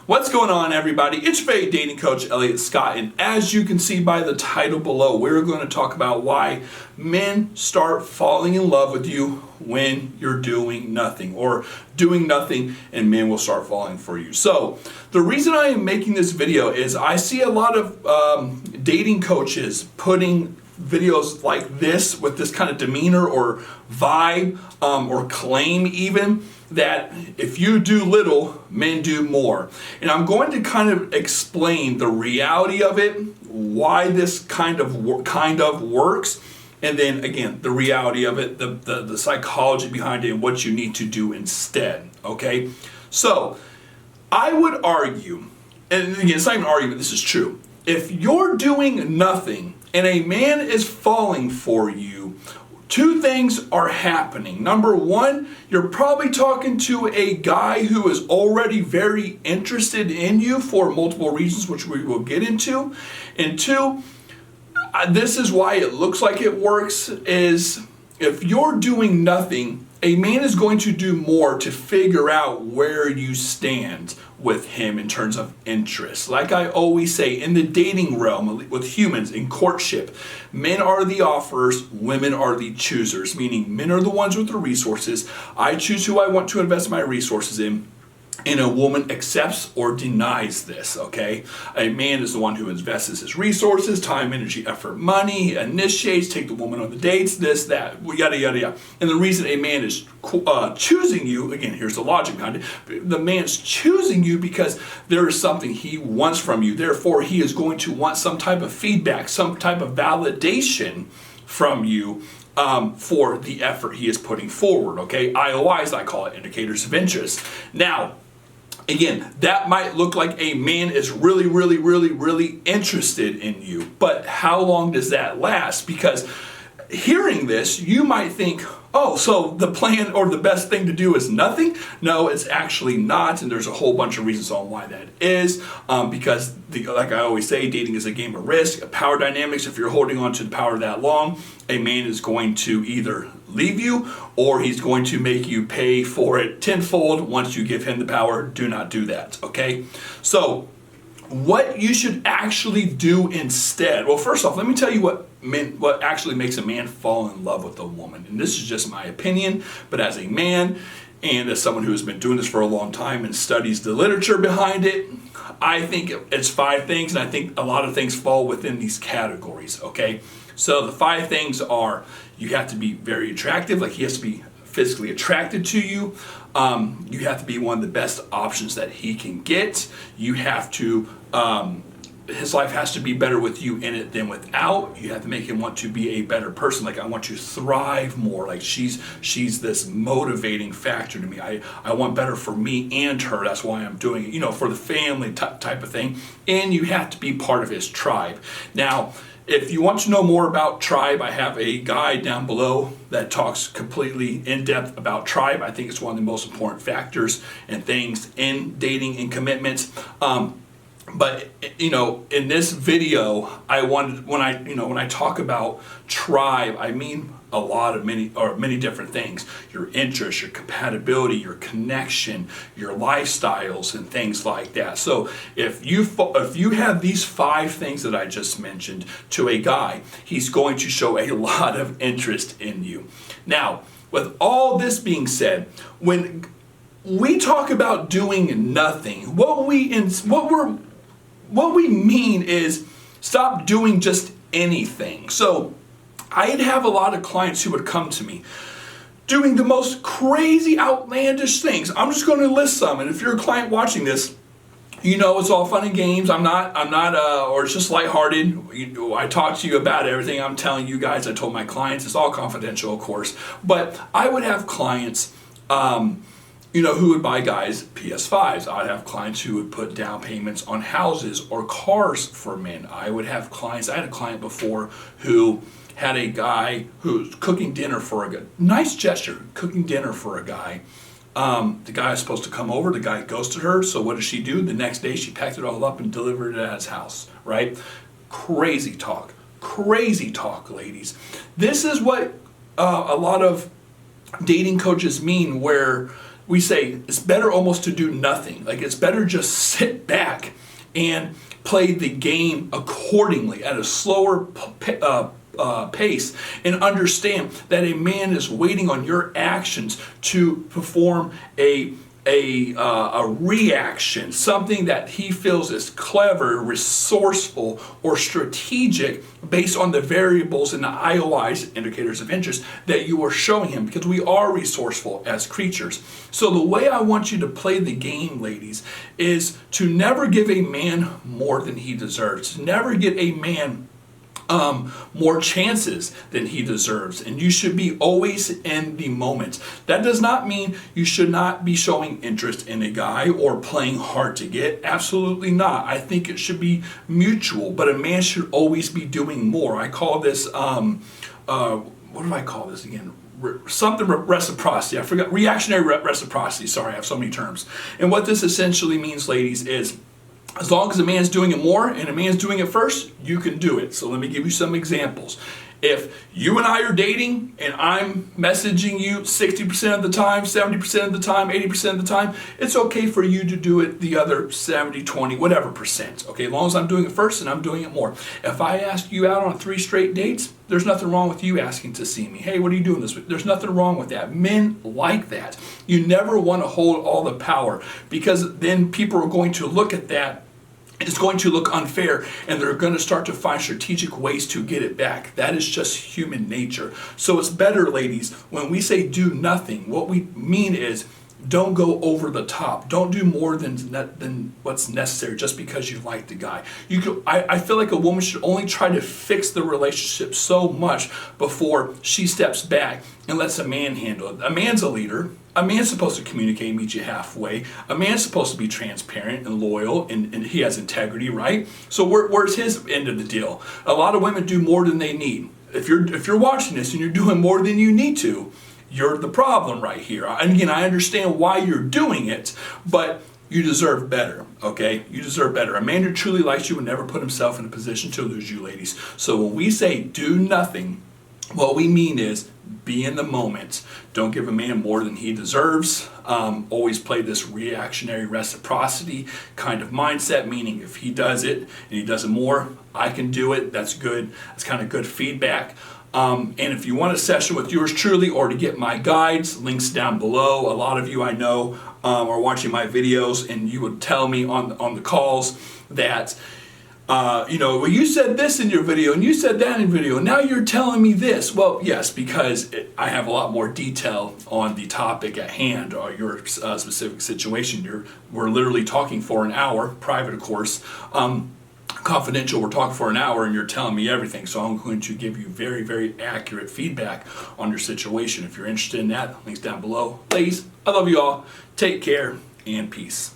What's going on, everybody? It's your favorite dating coach, Elliot Scott, and as you can see by the title below, we're going to talk about why men start falling in love with you when you're doing nothing, or doing nothing and men will start falling for you. So the reason I am making this video is I see a lot of dating coaches putting videos like this with this kind of demeanor or vibe or claim even that if you do little, men do more. And I'm going to kind of explain the reality of it, why this kind of works, and then again, the reality of it, the psychology behind it, and what you need to do instead, okay? So, I would argue, and again, it's not even an argument, this is true. If you're doing nothing and a man is falling for you, two things are happening. Number one, you're probably talking to a guy who is already very interested in you for multiple reasons, which we will get into. And two, this is why it looks like it works, is if you're doing nothing, a man is going to do more to figure out where you stand with him in terms of interest. Like I always say, in the dating realm with humans, in courtship, men are the offerers, women are the choosers, meaning men are the ones with the resources. I choose who I want to invest my resources in. And a woman accepts or denies this, okay? A man is the one who invests his resources, time, energy, effort, money, initiates, take the woman on the dates, this, that, yada, yada, yada. And the reason a man is choosing you, again, here's the logic behind it, the man's choosing you because there is something he wants from you. Therefore, he is going to want some type of feedback, some type of validation from you for the effort he is putting forward, okay? IOIs, I call it, indicators of interest. Now, again, that might look like a man is really interested in you, but how long does that last? Because hearing this, you might think, oh, so the plan or the best thing to do is nothing? No, it's actually not, and there's a whole bunch of reasons on why that is. Because, like I always say, dating is a game of risk, power dynamics. If you're holding on to the power that long, a man is going to either leave you or he's going to make you pay for it tenfold once you give him the power. Do not do that, okay? So, what you should actually do instead. Well, first off, let me tell you what actually makes a man fall in love with a woman. And this is just my opinion, but as a man and as someone who has been doing this for a long time and studies the literature behind it, I think it's 5 things, and I think a lot of things fall within these categories, okay? So the 5 things are, you have to be very attractive, like he has to be physically attracted to you. You have to be one of the best options that he can get. You have to, his life has to be better with you in it than without. You have to make him want to be a better person. Like, I want to thrive more. Like, she's this motivating factor to me. I want better for me and her. That's why I'm doing it, you know, for the family type of thing. And you have to be part of his tribe. Now, if you want to know more about tribe, I have a guide down below that talks completely in depth about tribe. I think it's one of the most important factors and things in dating and commitments. But you know, in this video, I wanted, when I talk about tribe, I mean a lot of many different things: your interests, your compatibility, your connection, your lifestyles, and things like that. So if you have these 5 things that I just mentioned to a guy, he's going to show a lot of interest in you. Now, with all this being said, when we talk about doing nothing, what we mean is stop doing just anything. So I'd have a lot of clients who would come to me doing the most crazy, outlandish things. I'm just going to list some, and if you're a client watching this, you know it's all fun and games. I'm not, or it's just lighthearted. I talk to you about everything. I'm telling you guys, I told my clients, it's all confidential, of course. But I would have clients, who would buy guys PS5s. I'd have clients who would put down payments on houses or cars for men. I would have clients, I had a client before who had a guy who's cooking dinner for a guy. Nice gesture, cooking dinner for a guy. The guy is supposed to come over, the guy ghosted her, so what does she do? The next day she packed it all up and delivered it at his house, right? Crazy talk, ladies. This is what a lot of dating coaches mean, where we say it's better almost to do nothing. Like it's better just sit back and play the game accordingly at a slower pace, and understand that a man is waiting on your actions to perform a reaction, something that he feels is clever, resourceful, or strategic based on the variables and the IOIs, indicators of interest, that you are showing him, because we are resourceful as creatures. So the way I want you to play the game, ladies, is to never give a man more than he deserves. Never give a man more chances than he deserves, and you should be always in the moment. That does not mean you should not be showing interest in a guy or playing hard to get. Absolutely not. I think it should be mutual, but a man should always be doing more. I call this what do I call this again? Reciprocity. I forgot. Reactionary reciprocity. Sorry, I have so many terms. And what this essentially means, ladies, is as long as a man's doing it more and a man's doing it first, you can do it. So let me give you some examples. If you and I are dating and I'm messaging you 60% of the time, 70% of the time, 80% of the time, it's okay for you to do it the other 70, 20, whatever percent. Okay, as long as I'm doing it first and I'm doing it more. If I ask you out on 3 straight dates, there's nothing wrong with you asking to see me. Hey, what are you doing this week? There's nothing wrong with that. Men like that. You never want to hold all the power, because then people are going to look at that. It's going to look unfair, and they're going to start to find strategic ways to get it back. That is just human nature. So it's better, ladies, when we say do nothing, what we mean is don't go over the top. Don't do more than what's necessary just because you like the guy. I feel like a woman should only try to fix the relationship so much before she steps back and lets a man handle it. A man's a leader. A man's supposed to communicate and meet you halfway. A man's supposed to be transparent and loyal, and he has integrity, right? So where's his end of the deal? A lot of women do more than they need. If you're watching this and you're doing more than you need to, you're the problem right here. And again, I understand why you're doing it, but you deserve better, okay? You deserve better. A man who truly likes you would never put himself in a position to lose you, ladies. So when we say do nothing, what we mean is be in the moment. Don't give a man more than he deserves. Always play this reactionary reciprocity kind of mindset, meaning if he does it and he does it more, I can do it. That's good. That's kind of good feedback. And if you want a session with yours truly, or to get my guides, links down below. A lot of you I know are watching my videos, and you would tell me on the calls that well, you said this in your video and you said that in your video, and now you're telling me this. Well, yes, because I have a lot more detail on the topic at hand, or your specific situation. We're literally talking for an hour, private of course, confidential, we're talking for an hour, and you're telling me everything. So I'm going to give you very, very accurate feedback on your situation. If you're interested in that, links down below. Ladies, I love you all. Take care and peace.